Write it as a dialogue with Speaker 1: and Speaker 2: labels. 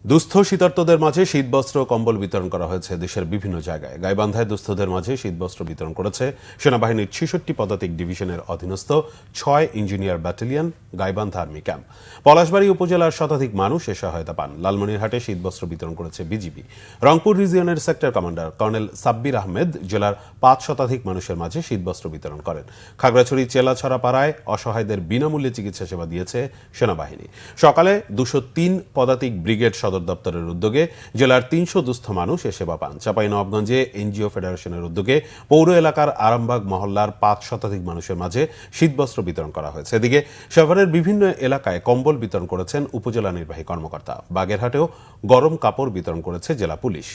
Speaker 1: দুস্থ শীতার্তদের মাঝে শীতবস্ত্র কম্বল বিতরণ করা হয়েছে দেশের বিভিন্ন জায়গায়। গাইবান্ধায় দুস্থদের মাঝে শীতবস্ত্র বিতরণ করেছে সেনাবাহিনীর ৬৬ পদাতিক ডিভিশনের অধীনস্থ ৬ engineer battalion Gaibandha army camp. Palashbari উপজেলার শতাধিক মানুষ এ সহায়তা পান। লালমনিরহাটে শীতবস্ত্র বিতরণ করেছে বিজিবি। রংপুর রিজিয়নের sector commander colonel Sabbir Ahmed জেলার ৫ শতাধিক মানুষের মাঝে শীতবস্ত্র বিতরণ করেন। খাগড়াছড়ি চেলাছড়া পাড়ায় অসহায়দের বিনামূল্যে চিকিৎসা সেবা দিয়েছে সেনাবাহিনী। সকালে ২০৩ পদাতিক ব্রিগেড সদর দপ্তরের উদ্যোগে জেলার ৩০০ দুস্থ মানুষ এ সেবা পান। চাঁপাইনবাবগঞ্জে এনজিও ফেডারেশনের উদ্যোগে পৌর এলাকার আরামবাগ মহল্লার ৫ শতাধিক মানুষের মাঝে শীতবস্ত্র বিতরণ করা হয়েছে। এদিকে শহরের বিভিন্ন এলাকায় কম্বল বিতরণ করেছেন উপজেলা নির্বাহী কর্মকর্তা। বাগেরহাটেও গরম কাপড় বিতরণ করেছে জেলা পুলিশ।